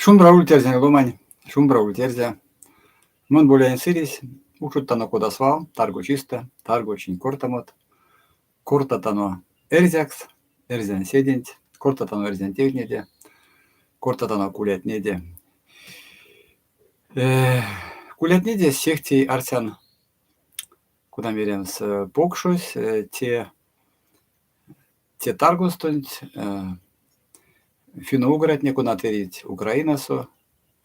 Шумбрауль терзен ломань, шумбрауль терзя. Мон болян сирис, ушуттано кодасвал, тарго чисто, тарго очень кортамот. Кортатано эрзякс, эрзян седент, кортатано эрзян тевнеде, кортатано кулятнеде. Кулятнеде сехти арсян, куда мерен с покшусь, те таргустунь, финно-угратне кунатерить Украинасо,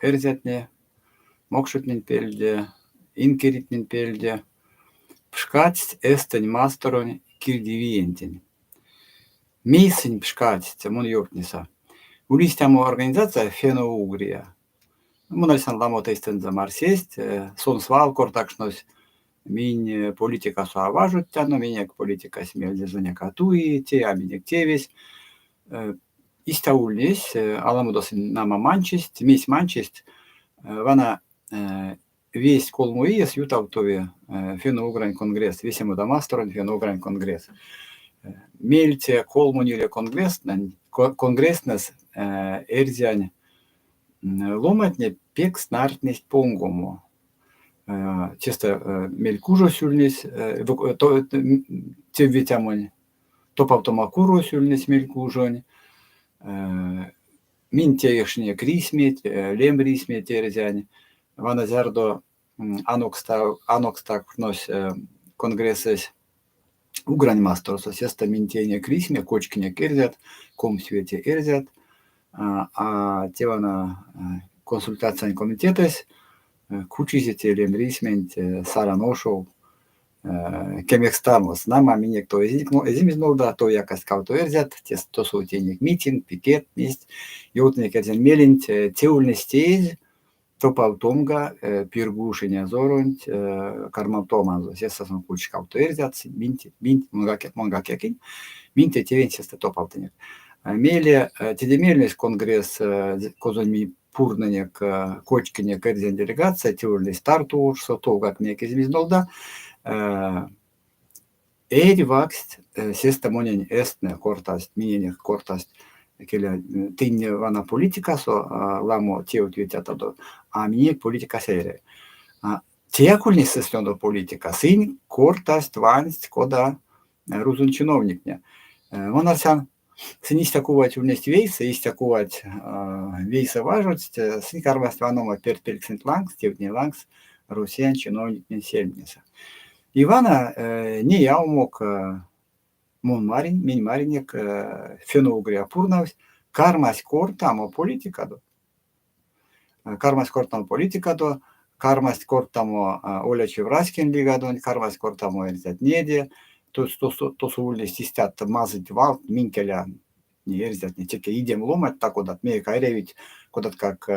эрзятне, мокшутнен пельде, инкеритнен пельде, пшкать эстень масторон кирдивиентень. Мейсень пшкать, мон йортниса. Улистямо организация фено-угрия. Мунальсан ламот эстен за марсесть, сон свал кортакшнось, минь политика суаважут тяно, минек политика смельде зоня катуи, те аминек тевесь. Истаульнесь, аламудос нама манчесть, мись манчесть, вана весь колмуиес ютавтове фено-угрань конгресс, весь ему дамасторон фено-угрань конгресс. Мельте колмуниле конгресснес эрзянь ломатне пек снартнесть понгому. Чисто мелькужо сюльнесь, те ветямонь, топавтомакуро сюльнесь мелькужонь, минтеешне крисмет, лем рисмет эрзянь, ваназярдо анокстак внос конгрессес угрань мастерса, сеста минтене крисме, кочкине керзят, ком свете эрзят, а тевана консультация комитетес, кучизите лем рисмент, сара ношов, кемекстамос, нама минек то изимизнул, да, то якость кауто эрзят, то сутенек митинг, пикет, месть, йотник эрзен мелент, теульнестез, топалтомга, пиргушиня зорунт, кармалтомазо, сесасон куч кауто эрзят, минт, монгакекин, минте тевен сеста топалтенек. Меле, тедемельность конгресс, козонми пурненек, кочкинек эрзен делегация, теульный стартур, сото, как мек изимизнул, да, эди вакст сеста монень эстне кортаст, миненех кортаст, келя тынне вана политика со ламо теут ветятадо, а минек политика сейре. Теакульни сеслёндо политика, сынь кортаст вансть кода рузун чиновникне. Он арсян сынь истякувать унесть вейса, истякувать вейса важность, сынь карваст ванома перпельксент лангс, тевтне лангс, русян чиновникне сельница. Ивана не я умок мон марин, минь маринек фено-угрия пурнавсь, кармась кортамо политикадо. Кармась кортамо политикадо, кармась кортамо оля чевраскин лигадон, кармась кортамо эрзят неде, то суулли систят мазать вал, минкеля не эрзят, не теке идем ломать, так кодат мейка эревить, кодат как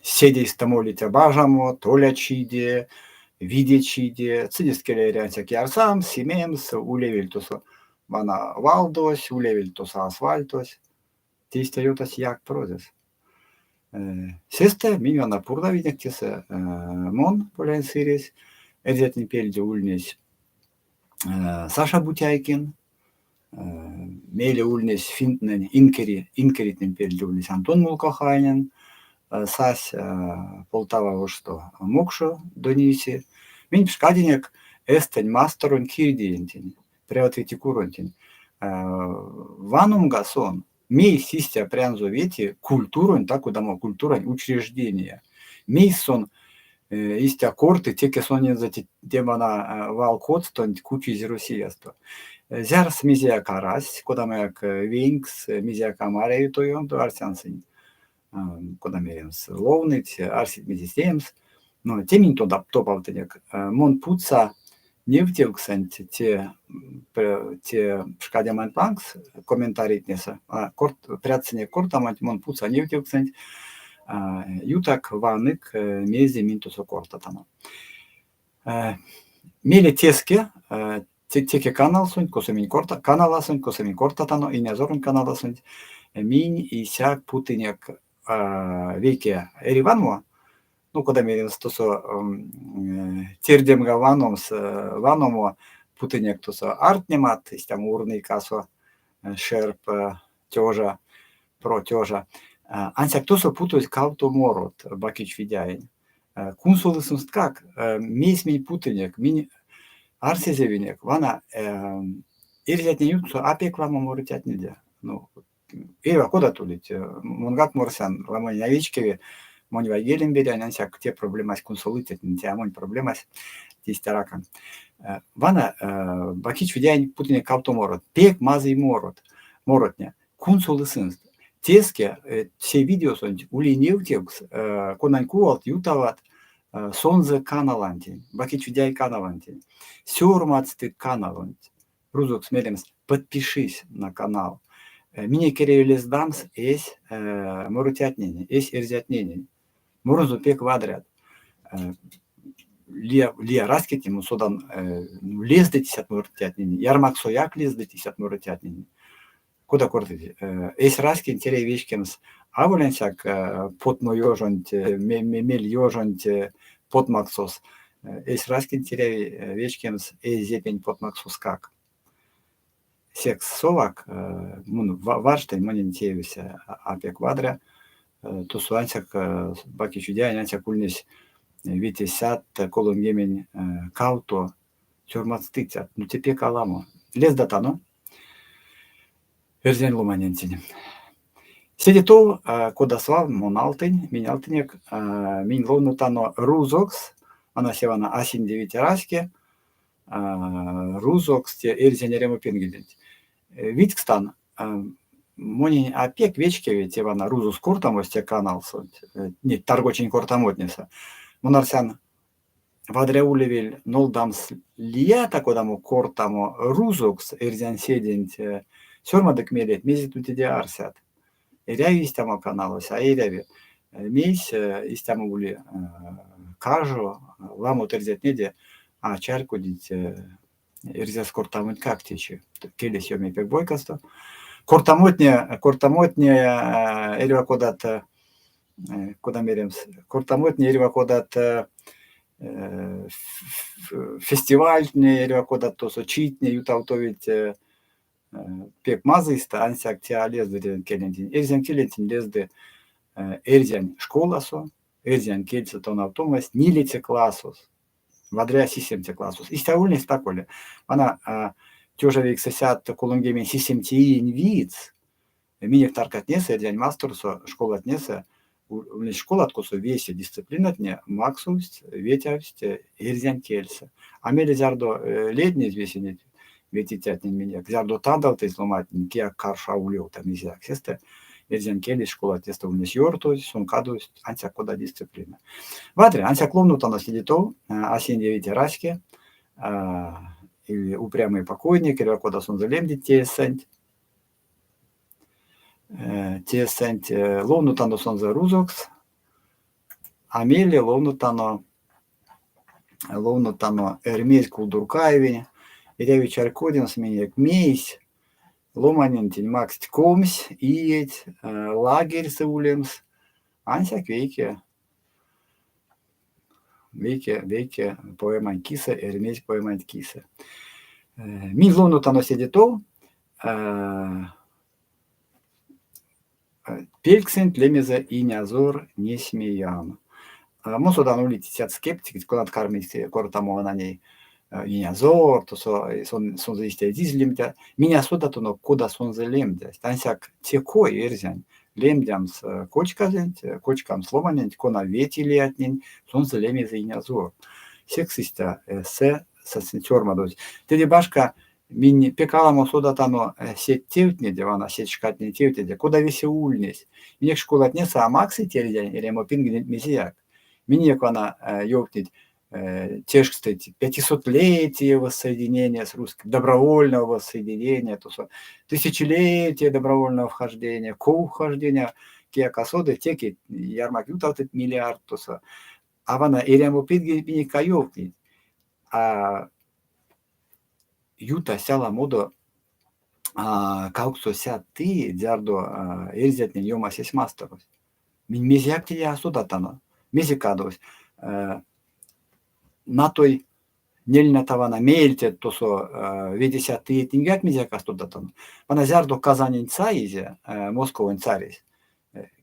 седей стамолите бажамо, толячиде, видечиде, цидискеле рянсяки арсам, симемс, улевельтосо вана валдос, улевельтоса асфальтос, тистайотас як прозес. Сесте миньона пурда видектесе мон полян сирис, эрзятин пельде ульнес Саша Бутяйкин, меле ульнес финтнен инкеритнен пельде ульнес Антон Мулкохайнен, сась Полтава что мокшо дониси, минь пшкадинек эстень мастерон кирдиентин, преответи куронтин. Ванум гасон, мей систя прянзо вети культурон, так удамо культурон учреждения. Мей сон истя корты, теке сонен за демана валкотстон кучи из Русияства. Зярс мизия карась, куда маяк винкс, мизия камарею то он то арсянсин. Куда меримс ловныть, арсит медисемс, но темень то топалтенек, мон пуца не втевксент те шкадяман панкс комментаритнеса, пряцене кортамать мон пуца не втевксент, ютак ванык мези минтусо кортатано. Меле теске, теке канал сунь, косамин корта, канала сунь, косамин кортатано, и незорун канала сунь, минь и сяк путынек веке Эриванмо, ну, когда мерим стосо тердемга ваномс ваномо путынек тосо артнемат, истям урный касо шерп тёжа про тёжа. Ансяк тосо путаюсь кауто морот, бакич видяин. Кунсулысынст как, мейс мень путынек, мень арсезевинек, вана ирзятне ютсо апек лама моротят нельзя. Ну, Эва, куда тулить? Монгак морсян, ламонь навичкеве, монь вайгелем берян, ансяк те проблемас кунсулытет, нельзя, монь проблемас тистаракан. Вана бакич видяин путынек кауто морот, пек мазый моротня, кунсулысынст. Теске все видео сонь улиневтекс, конань куалт ютават, сонзе каналантин, бакич видяй каналантин, сёрмацты каналантин. Рузок смелемс, подпишись на канал. Мне керевелес дамс есть моротятнение, есть эрзятнение. Морозу пек вадрят. Лия раскетим, содан лездетись от моротятнение. Ярмак сояк лездетись от моротятнение. Куда кортите? Есть раскин тере вечкемс. А воленсяк потно ёжонт, мемель ёжонт, потмаксос. Есть раскин тере вечкемс, есть зепень потмаксос как. Секс совак, варштей монентеюся апе квадра, то суансяк баки чудяй, ансяк ульнес витесят колом емень кауто, чормацтыцят, ну тебе каламо. Лез датано, эрзен луманентин. Седитов, кодасвав, моналтынь, миналтынек, мин лонутано рузокс, она севана асин девятираске, рузокс те эрзенерему пингидент. Виткстан, монин опек вечкеве тевана рузус кортамос те канал, не торгочин кортамотниса. Монарсян вадреулевель нолдамс лия такодаму кортамо рузокс эрзен седент сёрмадык медет мезитутиде арсят. Эряви истямо каналос, а эряви мейс истямо ули кажу, ламу терзетнеде, а чарку дить эрзяс кортамот как течи. Келес ёми пек бойкасто. Кортамотне эрива кодат, куда меремс, кортамотне эрива кодат фестивальне эрива кодат тосо читне юталтовить пек мазыста, ансяк тя лездырен келентин. Эрзян келентин лезды эрзян школасо, эрзян кельце тон автомас, нилице классос. Вадря системте классус. Истяульный стаколе. Она тёжавик сосят колунгемен системти инвиц. Минек таркатнеса, эрзян мастерсо, школа отнеса, школа откусу весе дисциплинатне, максус, ветявсть, эрзян кельце. А мели зардо ледне извесенет, ветитятнен минек. Зардо тадал ты сломать, кия карша улил там изяк. Сесте, эрзян келес школа теста унес йорту, сункадусь, ансяк кода дисциплина. Ватре, ансяк ломнутано сидитов, асин девяти рачки, или упрямый покойник, или кода сонзелемди тесент, ломнутано сонзе рузокс, амели ломнутано эрмейс кулдуркаевень, иряви чаркодин сменек мейс, ломанентин макс комс, иеть, лагерь сеулемс, ансяк вейке поэмань киса, эрмейс поэмань киса. Мин ломнутано сидитов, пельксент лемеза и нязор не смеян. Мосодан улити сят скептик, куда откармить кортамо на ней и нязор, то сон заистя дизлемтя. Меня содато но кода сон залемтя. Тансяк текой эрзянь. Лемдямс кочкам сломанент, кона ветили отнень, сон залемеза и нязор. Сексиста се сенсёрмадось. Теди башка мин пекаламо содатано сеть тевтне девана, сеть шкатне тевтне, куда весе ульнес. Минек школа отнеса, а максы тердянь, или мо пингнет мизияк. Минек она ёптнет, теж, кстати, 500-летие воссоединения с русским, добровольного воссоединения, то тысячелетие добровольного вхождения, ко-вхождения, киакасоды, теки, ярмак юталтет миллиард, то а вана ирямо пингнет кайовнет. А юта сяла модо кауксо ся ты дзярдо эрзятне йома сес мастерос. Мин мезяк тия содатано, мезикадос. На той Нельна тавана мейлте тосо ведеся ты тингак мизяка студатан. Вана зярду Казанин цаизе, Московын царис.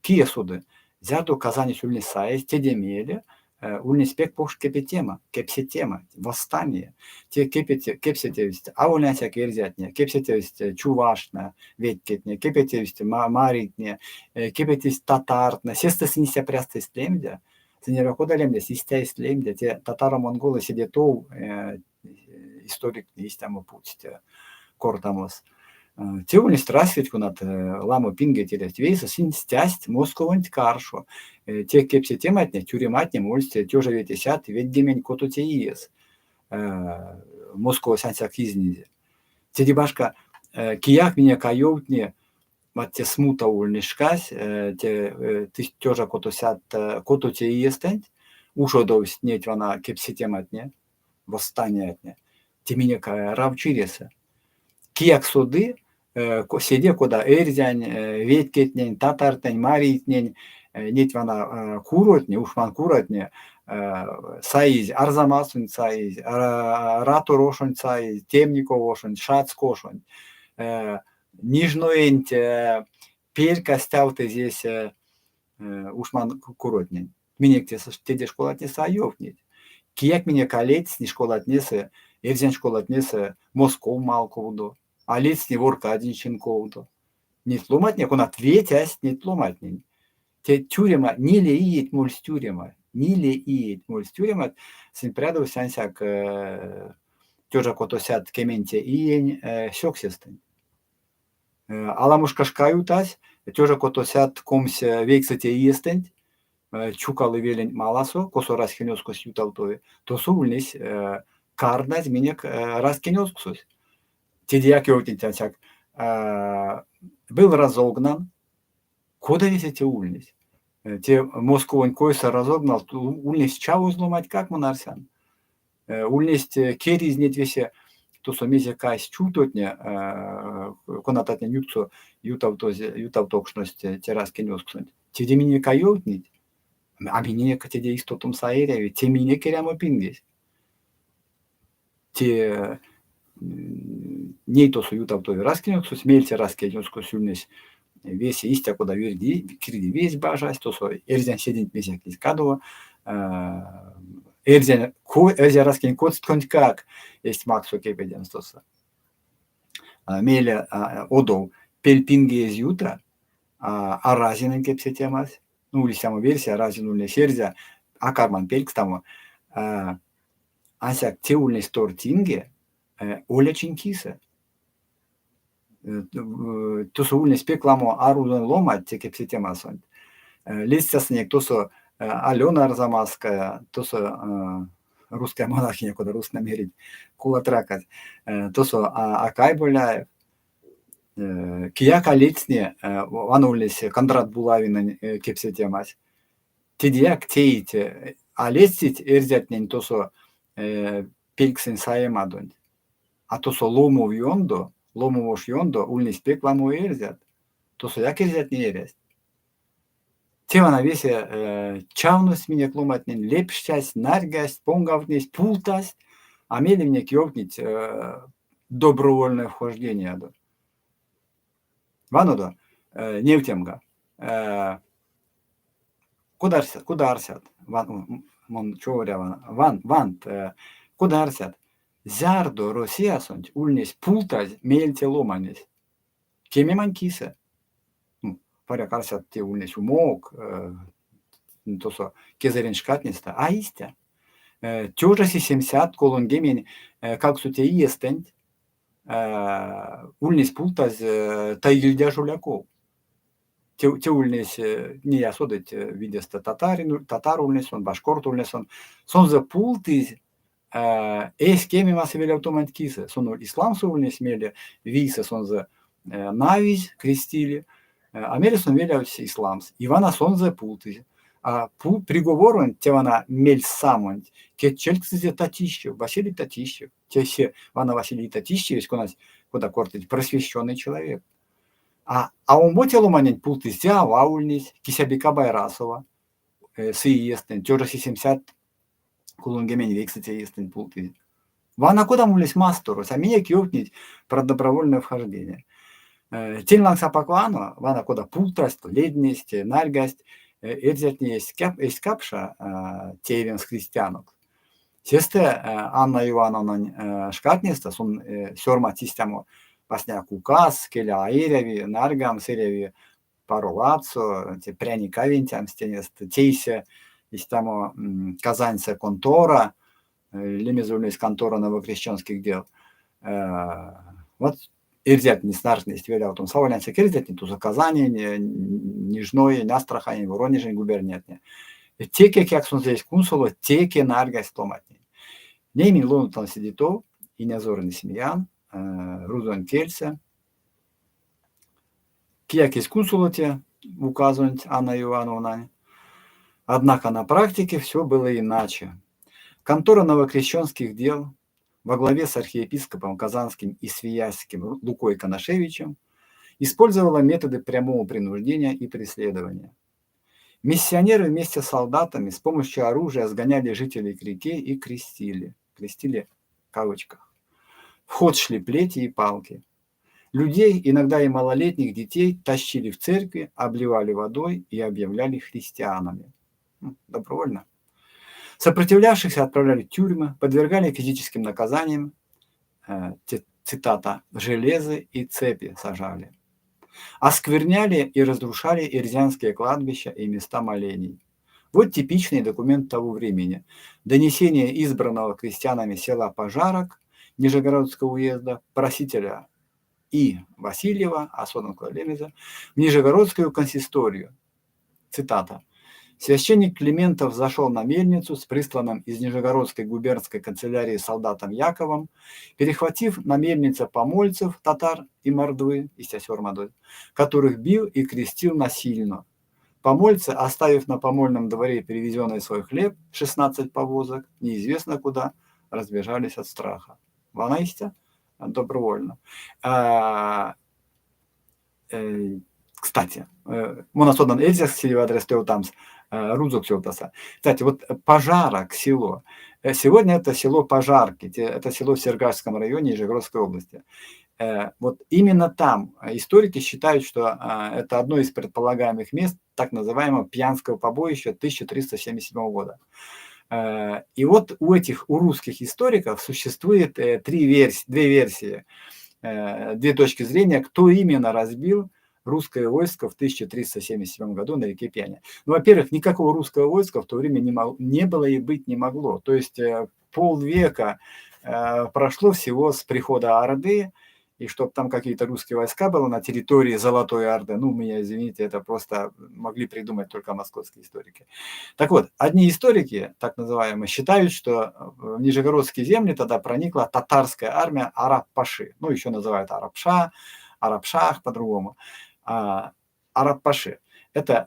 Кие суды. Зярду Казани сульни саиз, тедемели, ульни спек пош кепетема, кепсетема, восстание. Те кепсетевист, а ульняся керзятне, кепсетевист чувашна, веткетне, кепетевист маритне, кепетевист татартне, сестесинися прясты стемдя. Синерокодалемде систяйслемде те татаро-монголы сидетов историк истямо путите кортамос. Те улис расвет кунат ламо пингетелес вейса синстясть московонт каршо. Те кепсе тематне тюрематне мольсте тёже ветесят ведгемень котуте иес. Москова сянсяк изнизе. Те дебашка кияк меня каёвтне те смута ульнишкась, те тёжа котосят котуте иестент, ушо довсть неть вана кепсетематне, восстаниятне. Те меня равчиреса. Кияк суды, седе кода эрзянь, веткетнень, татартень, маритнень, неть вана куротне, ушман куротне, саиз, арзамасун саиз, ратурошун саиз, темниковошун, шацкошун, нижноэнть перка стяуты здесь ушман куротнень. Минекте теде школатне саёвнеть. Кияк меня калец не школатнесе, эрзянь школатнесе Москов малковду, а лиц не ворка одинченковду. Не тлуматне, он ответясь, не тлуматнень. Те тюрема не леит мульс тюрема, не леит мульс тюрема, симпрядов сянсяк тёжа котосят кементе иень сёксестень. Аламуш кашкаютась, тёжа котосят комс вейксете иестень, чукалы велень маласо, косо раскинёскус юталтове, то сувльнись карднась минек раскинёскус. Тедияк ёвтинтянсяк был разогнан, куда весите ульнись? Те Московонь койса разогнал, ульнись чаву изломать как монарсян. Ульнись керизнет весе, то сомезе кайс чутотне, конататне нюксо ютавтокшность тераскинёскус. Теде мине каёвтнить, а мине теде истотум саэряви, те мине керямо пингесь. Те нейтосу ютавтови раскинёскус, мельте раскинёскус ульнись. Весь истя куда верди кирди весь бажась то со эрзян седент месяк из кадова эрзян раскин кот как есть максо кепеден стоса меля одов пельпинги из ютра а разинен кепсетемас ну или сама версия разинули серзя а карман пельк там асяк теульный стортинге оля чинкиса тусо ульне спекламо аруден ломать те кепсетемасон. Листясник тусо Алена Арзамасская, тусо русская монархия, куда рус намерить кулатракать, тусо Акай Буляев, кияка лицне ванулись Кондрат Булавин кепсетемас. Тидияк теите, а лестить эрзятнень тусо пельксен саемадон. А тусо лому вьондо, ломовош йондо, ульни спек ламу эрзят, то сояк эрзят не ерест. Тевана весе чавность меня клуматнен, лепщасть, наргасть, понгавность, пултасть, а мели мне кьёвнить добровольное вхождение. Ванудо, невтемга. Куда арсят? Мон човоря вант, куда арсят? Зярдо Россия сонт ульнес пултаз мельте ломанес. Кеме манкиса. Паря карсят те ульнес умок, то со кезерен шкатнеста, а истя. Тёжаси 70 колонгемен как суте иестент ульнес пултаз тайгильдя жуляков. Те ульнес не я содать видеста татар ульнес он, башкорт ульнес он. Сон за пултыз кеми масы веля автомат киса, сон ислам сувльне смели, виса сон за навиз крестили, а мели сон веля исламс. Ивана сон за пулты. А приговорен тевана мель самонт, ке чельксизе Татищев, Василий Татищев, те все Вана Василий Татищев, есть у нас куда кортить просвещенный человек. А он ботел уманень пулты зя ваульнись, кисябика Байрасова, сы естен, тёжа 70 Кулунгемен вексите естен пулты. Вана куда мулись мастерус, а меня киопнить про добровольное вхождение. Тильнак сапаклану, вана куда путраст, ледность, наргасть, эрзятни эскапша тевен с христианок. Сесте Анна Ивановна шкатниста, сон сёрма систему пасня кукас, келя аиреви, наргам, сиреви паролацо, те пряника винтям стенест, тейсе, истамо казаньце контора, лемезульность контора новокрещенских дел. Вот ирзят не снаржность веля, том савалянце кирзят не туза Казани, Нижной, Астрахани, Воронежень губерниятне. Теке, как сон здесь кунсуло, теке наргась томатни. Неймин лунутан сидито, и неозорный семьян, рузон кельце, кияк из кунсулоте, указывает Анна Ивановна. Однако на практике все было иначе. Контора новокрещенских дел во главе с архиепископом Казанским и Свияжским Лукой Коношевичем использовала методы прямого принуждения и преследования. Миссионеры вместе с солдатами с помощью оружия сгоняли жителей к реке и крестили. Крестили в кавычках. В ход шли плети и палки. Людей, иногда и малолетних детей, тащили в церкви, обливали водой и объявляли христианами. Добровольно. Сопротивлявшихся отправляли в тюрьмы, подвергали физическим наказаниям, цитата, «железы и цепи сажали». Оскверняли и разрушали ирзянские кладбища и места молений. Вот типичный документ того времени. Донесение избранного крестьянами села Пожарок Нижегородского уезда, просителя И. Васильева, особенно Клалемеза, в Нижегородскую консисторию. Цитата. Священник Климентов зашел на мельницу с присланным из Нижегородской губернской канцелярии солдатом Яковом, перехватив на мельнице помольцев, татар и мордвы, и сесер мордвы, которых бил и крестил насильно. Помольцы, оставив на помольном дворе перевезенный свой хлеб, 16 повозок, неизвестно куда, разбежались от страха. Ванаистя? Добровольно. Кстати, монас одан эльзяс силива адрестеу тамс, Рузок Сёлтаса. Кстати, вот Пожарок село. Сегодня это село Пожарки. Это село в Сергашском районе Нижегородской области. Вот именно там историки считают, что это одно из предполагаемых мест так называемого Пьянского побоища 1377 года. И вот у русских историков существует две версии, две точки зрения, кто именно разбил русское войско в 1377 году на реке Пьяне. Ну, во-первых, никакого русского войска в то время не было и быть не могло. То есть полвека прошло всего с прихода Орды, и чтобы там какие-то русские войска было на территории Золотой Орды, ну, меня извините, это просто могли придумать только московские историки. Так вот, одни историки, так называемые, считают, что в Нижегородские земли тогда проникла татарская армия Араб-Паши, ну, еще называют Арабша, Арабшах по-другому. Араб-Паши. Это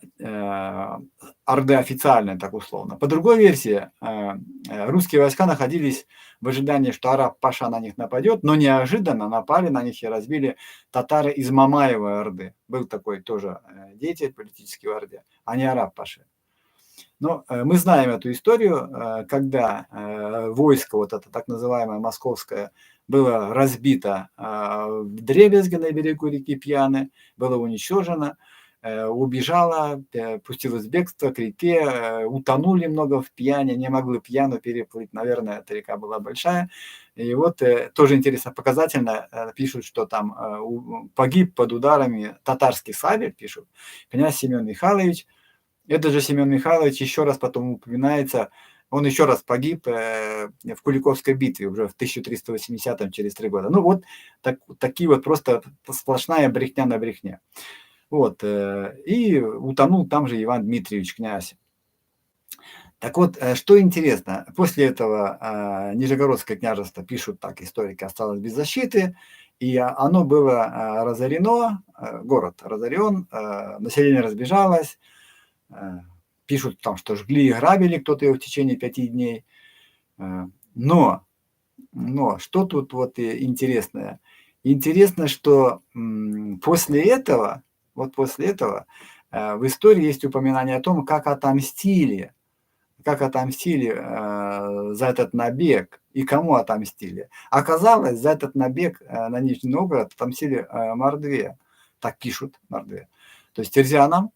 Орда официальная, так условно. По другой версии, русские войска находились в ожидании, что Араб-Паша на них нападет, но неожиданно напали на них и разбили татары из Мамаевой Орды. Был такой тоже деятель политический в Орде, а не Араб-Паши. Но мы знаем эту историю, когда войско, вот это так называемое московское, было разбито в Дребезге на берегу реки Пьяны, было уничтожено, убежало, пустилось в бегство к реке, утонули много в Пьяне, не могли Пьяну переплыть, наверное, эта река была большая. И вот тоже интересно, показательно пишут, что там погиб под ударами татарских сабель, пишут, князь Семен Михайлович. Это же Семен Михайлович еще раз потом упоминается, он еще раз погиб в Куликовской битве уже в 1380-м, через 3 года. Ну вот такие вот просто сплошная брехня на брехне. Вот, и утонул там же Иван Дмитриевич, князь. Так вот, что интересно, после этого Нижегородское княжество, пишут так историки, осталось без защиты, и оно было разорено, город разорен, население разбежалось, пишут там, что жгли и грабили кто-то его в течение 5 дней. Но что тут вот интересное? Интересно, что после этого в истории есть упоминание о том, как отомстили как отомстили за этот набег и кому отомстили. Оказалось, за этот набег на Нижний Новгород отомстили Мордве. Так пишут Мордве. То есть эрзянам.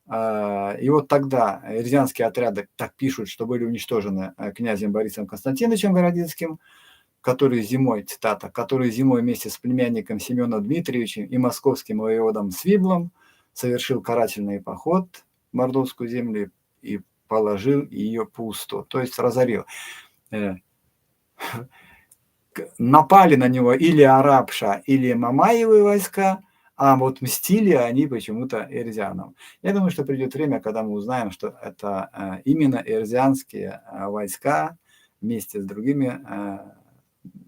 И вот тогда эрзянские отряды так пишут, что были уничтожены князем Борисом Константиновичем Городецким, который зимой, цитата, который зимой вместе с племянником Семеном Дмитриевичем и московским воеводом Свиблом совершил карательный поход в Мордовскую землю и положил ее пусто, то есть разорил. Напали на него или Арабша, или Мамаевы войска, а вот мстили они почему-то эрзянам. Я думаю, что придет время, когда мы узнаем, что это именно эрзянские войска вместе с другими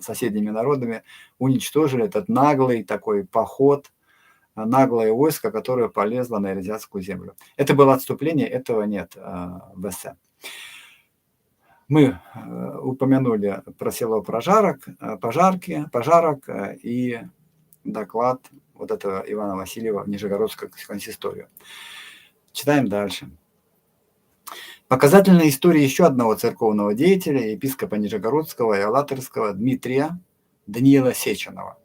соседними народами уничтожили этот наглый такой поход, наглое войско, которое полезло на эрзянскую землю. Это было отступление, этого нет в эссе. Мы упомянули про село Пожарок и доклад вот этого Ивана Васильева в Нижегородскую консисторию. Читаем дальше. Показательная история еще одного церковного деятеля, епископа Нижегородского и Алатырского Дмитрия Даниила Сеченова.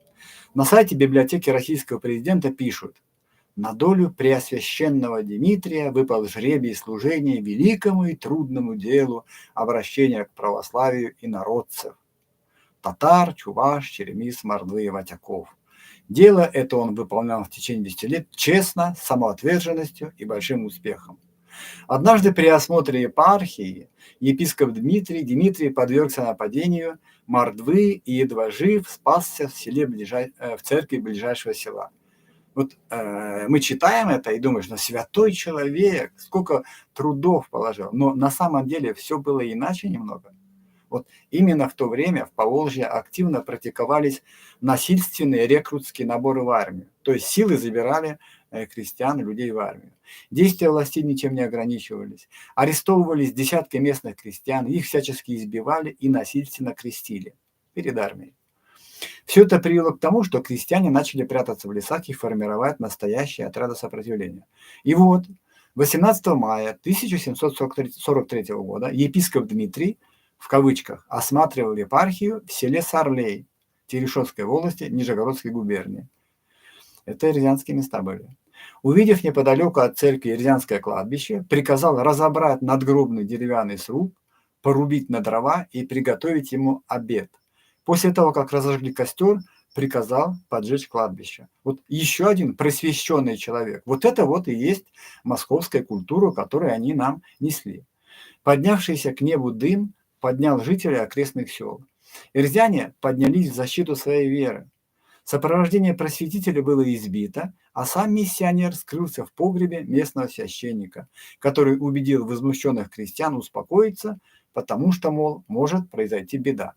На сайте библиотеки российского президента пишут: на долю преосвященного Дмитрия выпал жребий служения великому и трудному делу обращения к православию инородцев – татар, чуваш, черемис, мордвы и ватяков. Дело это он выполнял в течение 10 лет честно, с самоотверженностью и большим успехом. Однажды при осмотре епархии епископ Дмитрий подвергся нападению мордвы и, едва жив, спасся в церкви ближайшего села. Вот мы читаем это и думаем, что святой человек, сколько трудов положил, но на самом деле все было иначе немного. Вот именно в то время в Поволжье активно практиковались насильственные рекрутские наборы в армию. То есть силы забирали крестьян, людей в армию. Действия властей ничем не ограничивались. Арестовывались десятки местных крестьян, их всячески избивали и насильственно крестили перед армией. Все это привело к тому, что крестьяне начали прятаться в лесах и формировать настоящие отряды сопротивления. И вот 18 мая 1743 года епископ Дмитрий, в кавычках, осматривал епархию в селе Сарлей Терешовской волости Нижегородской губернии. Это эрзянские места были. Увидев неподалеку от церкви эрзянское кладбище, приказал разобрать надгробный деревянный сруб, порубить на дрова и приготовить ему обед. После того, как разожгли костер, приказал поджечь кладбище. Вот еще один просвещенный человек. Вот это вот и есть московская культура, которую они нам несли. Поднявшийся к небу дым поднял жителей окрестных сел. Эрзяне поднялись в защиту своей веры. Сопровождение просветителя было избито, а сам миссионер скрылся в погребе местного священника, который убедил возмущенных крестьян успокоиться, потому что, мол, может произойти беда.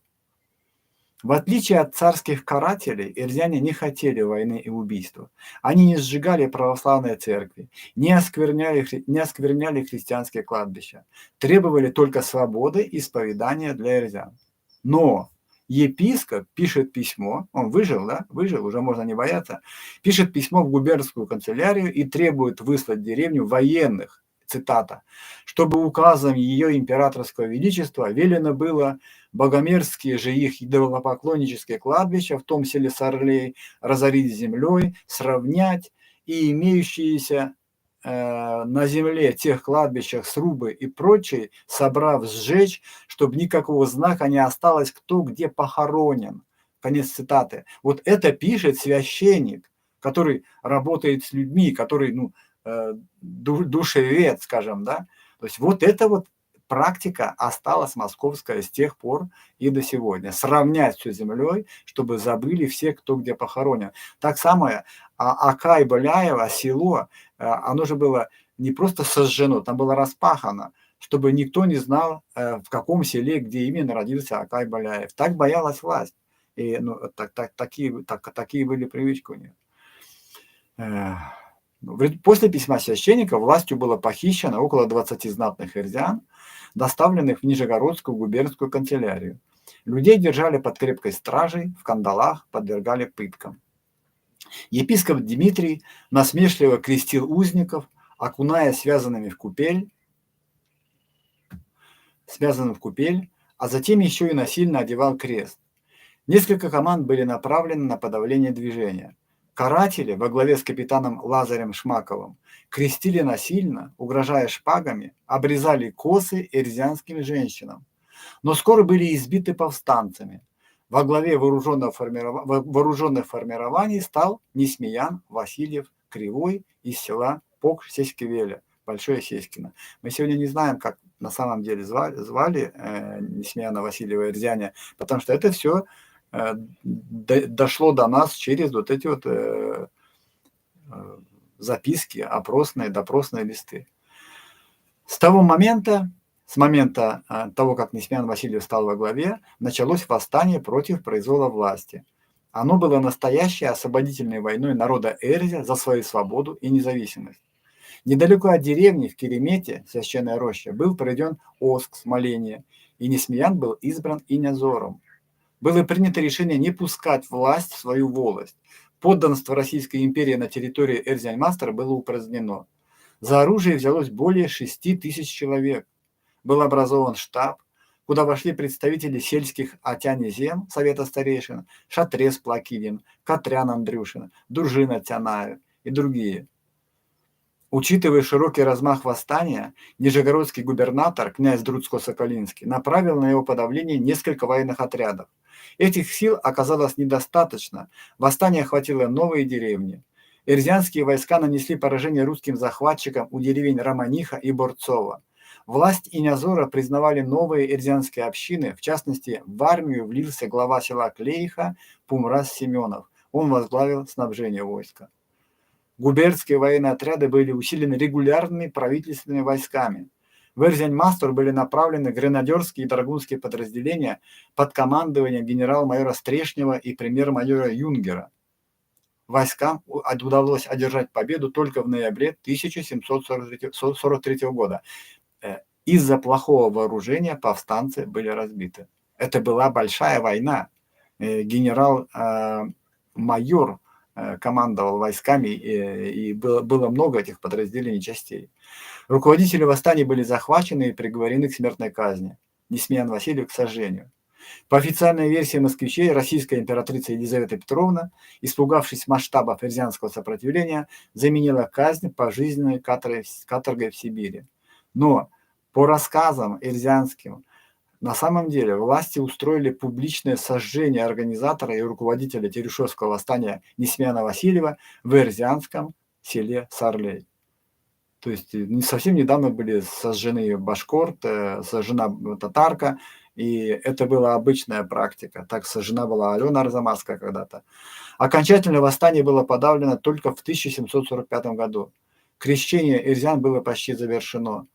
В отличие от царских карателей, эрзяне не хотели войны и убийства. Они не сжигали православные церкви, не оскверняли христианские кладбища, требовали только свободы исповедания для эрзян. Но епископ пишет письмо, он выжил, уже можно не бояться, пишет письмо в губернскую канцелярию и требует выслать в деревню военных, цитата, чтобы указом ее императорского величества велено было богомерзкие же их идолопоклоннические кладбища в том селе Сарлей разорить землей, сравнять и имеющиеся на земле тех кладбищах срубы и прочее, собрав, сжечь, чтобы никакого знака не осталось, кто где похоронен. Конец цитаты. Вот это пишет священник, который работает с людьми, который, душевед, скажем, да. То есть вот эта вот практика осталась московская с тех пор и до сегодня. Сравнять все с землей, чтобы забыли все, кто где похоронен. Так самое Акай-Баляево, село, оно же было не просто сожжено, там было распахано, чтобы никто не знал, в каком селе, где именно родился Акай-Баляев. Так боялась власть. И такие были привычки у нее. После письма священника властью было похищено около 20 знатных эрзян, доставленных в Нижегородскую губернскую канцелярию. Людей держали под крепкой стражей, в кандалах, подвергали пыткам. Епископ Дмитрий насмешливо крестил узников, окуная связанными в купель. связан в купель, а затем еще и насильно одевал крест. Несколько команд были направлены на подавление движения. Каратели во главе с капитаном Лазарем Шмаковым крестили насильно, угрожая шпагами, обрезали косы эрзянским женщинам, но скоро были избиты повстанцами. Во главе вооруженных формирований стал Несмеян Васильев Кривой из села Пок-Сеськевеля, Большое Сеськино. Мы сегодня не знаем, как на самом деле звали Несмеяна Васильева Эрзяня, потому что это все дошло до нас через вот эти вот записки, опросные, допросные листы. С момента того, как Несмеян Васильев стал во главе, началось восстание против произвола власти. Оно было настоящей освободительной войной народа Эрзя за свою свободу и независимость. Недалеко от деревни в Керемете, священная роща, был проведен оск, смоление, и Несмеян был избран инязором. Было принято решение не пускать власть в свою волость. Подданство Российской империи на территории Эрзянь-Мастера было упразднено. За оружие взялось более 6 тысяч человек. Был образован штаб, куда вошли представители сельских атянезем, Совета старейшин, Шатрес Плакидин, Катрян Андрюшин, Дружина Тянаев и другие. Учитывая широкий размах восстания, нижегородский губернатор, князь Друцко-Соколинский, направил на его подавление несколько военных отрядов. Этих сил оказалось недостаточно, восстание охватило новые деревни. Эрзянские войска нанесли поражение русским захватчикам у деревень Романиха и Борцова. Власть инязора признавали новые эрзянские общины, в частности, в армию влился глава села Клейха Пумраз Семенов. Он возглавил снабжение войска. Губернские военные отряды были усилены регулярными правительственными войсками. В Эрзянь-Мастер были направлены гренадерские и драгунские подразделения под командованием генерал-майора Стрешнева и премьер-майора Юнгера. Войскам удалось одержать победу только в ноябре 1743 года. Из-за плохого вооружения повстанцы были разбиты. Это была большая война. Генерал-майор командовал войсками, и было много этих подразделений, частей. Руководители восстания были захвачены и приговорены к смертной казни. Несмеян Васильев к сожжению. По официальной версии москвичей, российская императрица Елизавета Петровна, испугавшись масштабов эрзянского сопротивления, заменила казнь пожизненной каторгой в Сибири. Но по рассказам эрзянским, на самом деле власти устроили публичное сожжение организатора и руководителя Терешевского восстания Несмеяна Васильева в эрзянском селе Сарлей. То есть совсем недавно были сожжены башкорт, сожжена татарка, и это была обычная практика. Так сожжена была Алена Арзамасская когда-то. Окончательное восстание было подавлено только в 1745 году. Крещение эрзян было почти завершено.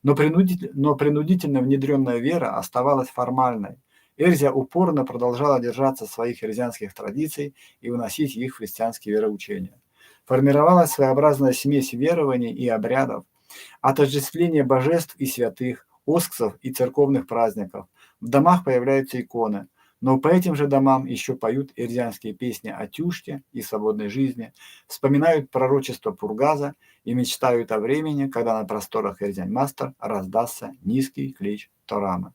Но принудительно внедренная вера оставалась формальной. Эрзя упорно продолжала держаться своих эрзянских традиций и уносить их в христианские вероучения. Формировалась своеобразная смесь верований и обрядов, отождествление божеств и святых, оскцев и церковных праздников. В домах появляются иконы, но по этим же домам еще поют эрзянские песни о тюшке и свободной жизни, вспоминают пророчество Пургаза и мечтают о времени, когда на просторах Эрзянь-Мастер раздастся низкий клич Торамы.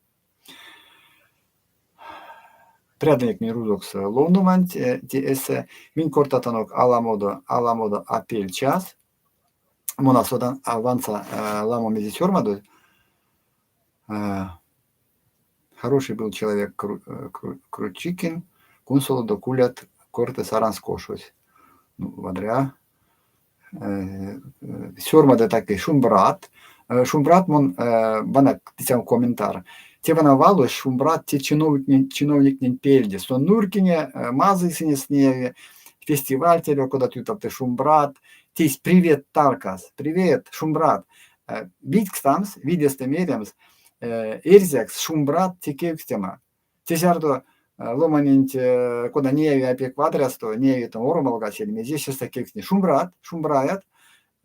Преданник Мирузокс Лондуман ТС Минкортатанок Аламодо Апель час Монасодан Аванса Ламо Медисермаду. Хороший был человек Кручикин, кунсуло докулят корте саранскошусь. Ну, вадря. Сьормаде такий шумбрат. Шумбрат мон банак тисям коментар. Те ванавало шумбрат те чиновник не пельди. Сон нуркине мазы синесневе. Фестиваль тебе куда ты шумбрат. Тись привет Таркас. Привет шумбрат. Биткстамс видестемеремс. Эрзякс шумбрат текевстема. Тесярдо ломанинт куда неви опек квадрасто неви там оромалгасельме. Здесь сейчас таких не шумбрат шумбраят.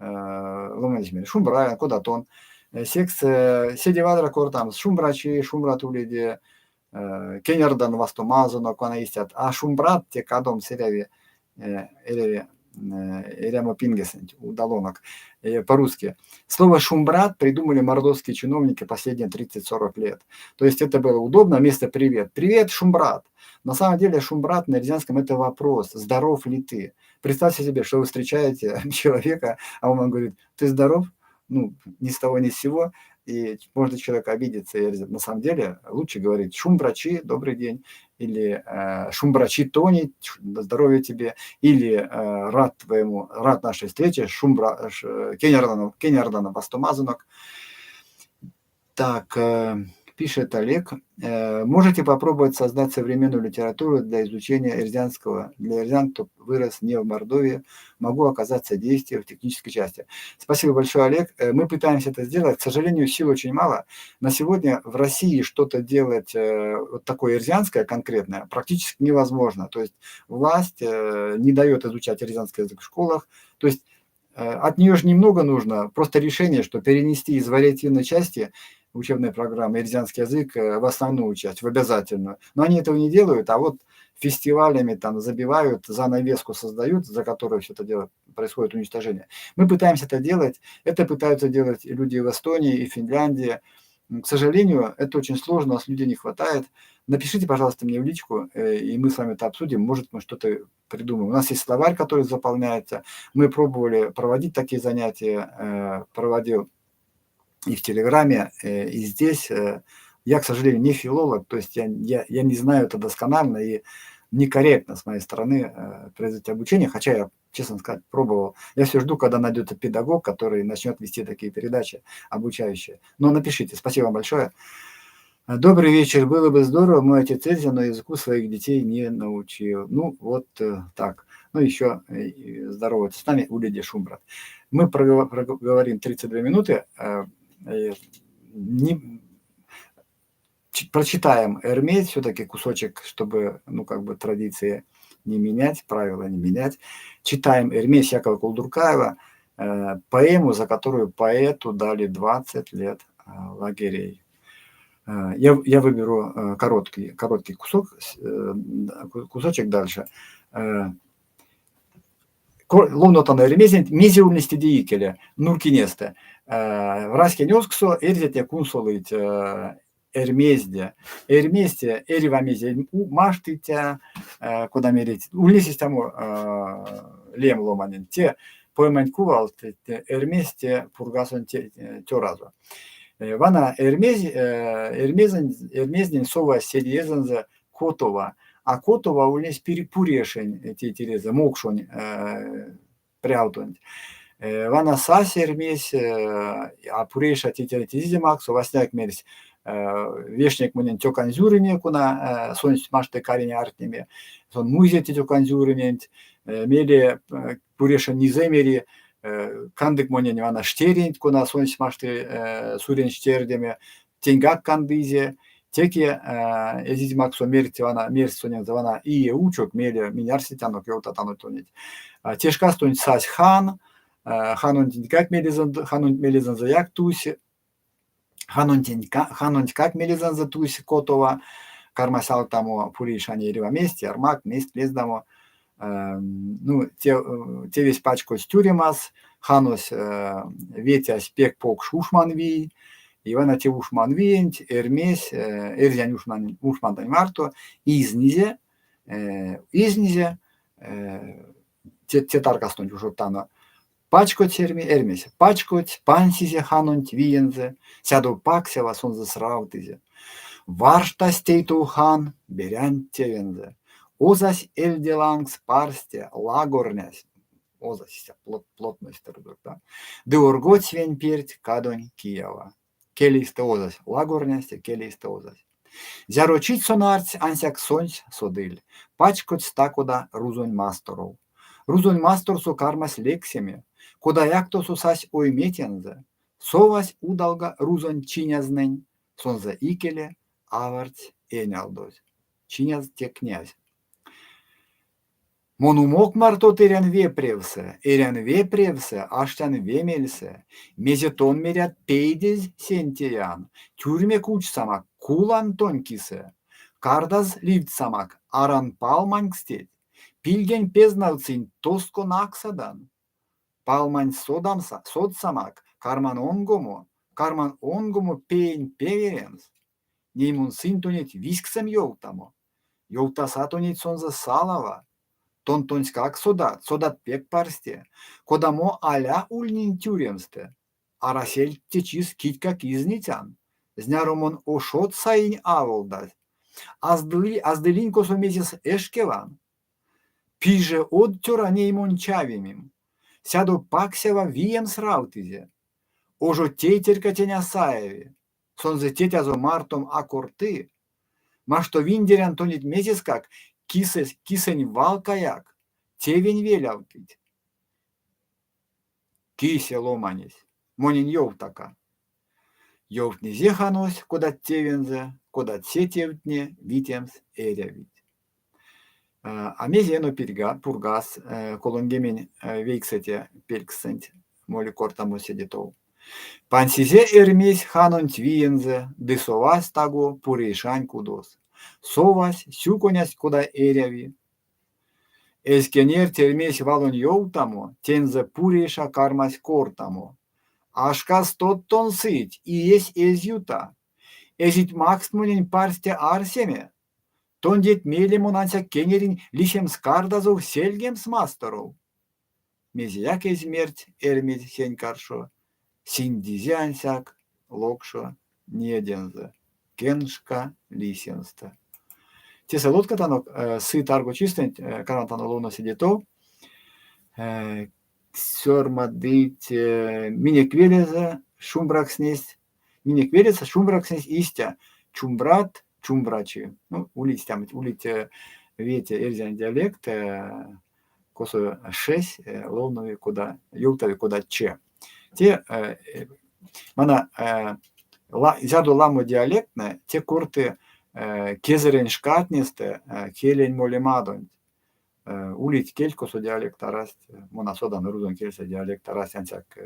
Ломанинт шумбраят куда тон. Секс седевадра кортам шумбрачи шумбратулиде кенердан вастомазано кона истят. А шумбрат те кадом сереви элеви Эрямо пингесен, удалонок, по-русски. Слово «шумбрат» придумали мордовские чиновники последние 30-40 лет. То есть это было удобно вместо «привет». «Привет, шумбрат». На самом деле шумбрат на эрзянском это вопрос, здоров ли ты? Представьте себе, что вы встречаете человека, а он вам говорит, ты здоров? Ну, ни с того ни с сего. И может человек обидеться. И на самом деле лучше говорить «шумбрачи, добрый день», или «шумбрачи Тони, здоровья тебе», или рад нашей встрече, «шумбра кенярдана бастомазанок». Так, пишет Олег, можете попробовать создать современную литературу для изучения эрзянского. Для эрзян, кто вырос не в Мордовии, могу оказаться действием в технической части. Спасибо большое, Олег. Мы пытаемся это сделать. К сожалению, сил очень мало. На сегодня в России что-то делать вот такое эрзянское конкретное практически невозможно. То есть власть не дает изучать эрзянский язык в школах. То есть от нее же немного нужно, просто решение, что перенести из вариативной части учебной программы эрзянский язык в основную часть, в обязательную. Но они этого не делают, а вот фестивалями там забивают, занавеску создают, за которую все это дело происходит уничтожение. Мы пытаемся это делать, это пытаются делать и люди в Эстонии, и в Финляндии. К сожалению, это очень сложно, у нас людей не хватает. Напишите, пожалуйста, мне в личку, и мы с вами это обсудим, может, мы что-то придумаем. У нас есть словарь, который заполняется. Мы пробовали проводить такие занятия, проводил и в Телеграме, и здесь. Я, к сожалению, не филолог, то есть я не знаю это досконально, и некорректно с моей стороны производить обучение, хотя я, честно сказать, пробовал. Я все жду, когда найдется педагог, который начнет вести такие передачи обучающие. Но напишите. Спасибо вам большое. Добрый вечер. Было бы здорово, мой отец Эльзя, но языку своих детей не научил. Ну, вот так. Ну, еще здороваться с нами у Лидии Шумбрат. Мы проговорим 32 минуты. Прочитаем Эрмесь, все-таки кусочек, чтобы, ну, как бы традиции не менять, правила не менять. Читаем Эрмесь Якова Кулдуркаева, поэму, за которую поэту дали 20 лет лагерей. Я выберу короткий кусочек дальше. Лунотан Эрмезин мизиульности диикеля, нуркинесте. Враське нёсксо эрзет якун солыть Эрмезде. Эрместе эривамезе маштитя, куда мерить. Улисись тому лем ломанин. Те поймань кувал, Эрместе пургасон тёразу. Вана Эрмезден сова серьезен Котова, а Котова у нас перепурешень Тереза, мокшонь пряутонь. Вана сас Эрмес, а пуреша тетизимак, совасняк мерсь, вешник мнен тёканзюрыне, куна сонь маште карине артнеме, сон музе тёканзюрыне, мели пуреша низемери, кандык монен вана штерин, куна сонь маште сурен штердеме, тенгак кандызе, теке эзизимак со мерти вана мерс сонен завана и учок мели минярситянок ёлта танутонить. Тешка стонь сась хан, ханун как мелизан за як туси, ханун как мелизан за туси Котова, кармасал тому пуришани рева месте, армак мест лездамо. Ну, те весь пачку стюримас, ханус ветя спек пок шушманви, Ивана те ушманвиент, Эрмес, Эрзян ушман марту, изнизе, те таркастон ушоптано, пачкоть Эрмесе, пачкоть, пансизе ханунт виензе, сяду паксева сонзе сраутизе, варшта стейту хан, берян тевензе. Озась эльделангс парсте лагорнясь, озась плотность, да. Деорготь свень перть кадонь Киева. Келисте озась лагорнясь, келисте озась. Зярочить сонарць ансяк сонь содыль, пачкоть стакода рузонь масторов. Рузонь масторсу кармас лексями, куда якто сусась ойметензе, совась удалга рузонь чинязнень, сонзе икеле аварць энялдось. Чиняз те князь. Монумок марто эрян вепревсе, аштян вемельсе, мезетон мерят пейдез сентиян, тюрьме куч самак, кулан тонкисе, кардаз ливт самак, аран палмангстет, Pilgen peznaltsin tosko naksadan. Palman sodsamak, karman ongomu pein peverens. Neimun sintonit visksem joutamo. Joutasatonit sonza salava. Tontonskak sodat pek parste. Kodamo ala ulnin tюремсте. Arasel teçis kitkak iznityan. Znaromon oşot sayın avoldas. Azdelin mesis eşkevan. Pije od tjora neimon çavimim. Сяду паксева вием сраутизе. Ожо тетерка теня саеви. Сонзе тетязо мартом акорты. Машто виндерян тонит месискак кисень валкаяк. Тевень велявтить. Кисе ломанись. Монин йовтака. Йовтни зеханось, кодат тевензе, кодат сетевтне, витемс эрявить. Амезиено пургас, колонгемень вейксете пельксент, моли кортамо седитов. Пансизе эрмесь ханон твиензе, дысовась таго пурейшань кудос. Совась, сюконясь куда эряви. Эскенер термесь валон йоутамо, тензе пурейша кармась кортамо. Ашкас тот тон сыть, и есть эзюта. Эзит максмунин парсте арсеме. Тондет мелему нанся кенерин лишем скардазов сельгем с мастеров. Мезияк измерть эрмит сень каршо, синдизянсяк локшо недензе, кеншка лисенста. Тесе лодка танок сы тарго чистен, карантано луна сидетов, сёрмадыть минеквелезе шумбрак снесть, минеквелезе шумбрак снесть истя, чумбрат, чумбрачи. Ну, улить вете эрзян диалект, косо 6, ловнові куда, юлтові куда че. Те, мана, зяду ламу диалектне, те курты кезерен шкатнесте, келень молемадон. Улить кель косо диалекта раст, мона содан рузон кельсе диалекта раст, янсяк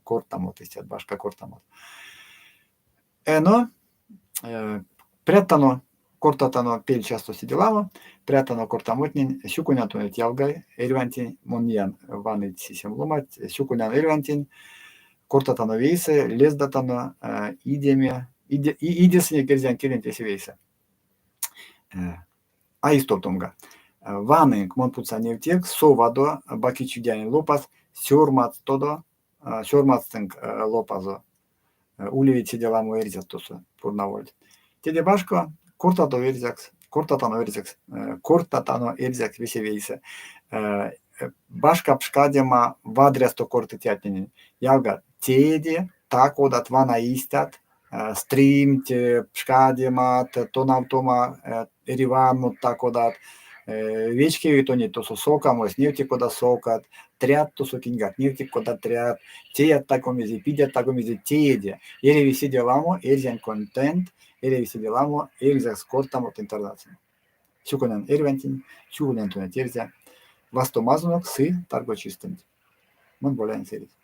кортамот, истят башка кортамот. Но, прятано, кортатано пель часто сиделамо, прятано кортамотнин, сюкунятунет ялгай, эрвантин, моньян ванит сисем ломать, сюкунян эрвантин, кортатано вейсе, лездатано идеме, идесне керзян керенте севейсе. Аистоптомга. Ванинг монпуца невтек, совадо, бакичудянин лопас, сёрмац тодо, сёрмацтинг лопазо, улевит сиделамо эрзятусу, пурнавольт. Теде башко, кортатано эрзякс весевейсе. Башка пшкадема вадрясто кортетятнин. Ялга теде, так одат вана истят, стримт, пшкадемат, тонавтома, эриванмут так одат. Вечки витони то сокамос, нефти кода сокат, трят то сокингат, нефти кода трят, теят такомизи, пидят такомизи, тееде. Ереви сиделамо, эрзян контент, ереви сиделамо, эрзяк скортамо тентардацин. Сюконен эрвентин, сюконен тунет эрзя, вастомазунок сы тарго чистент. Мон болян серис.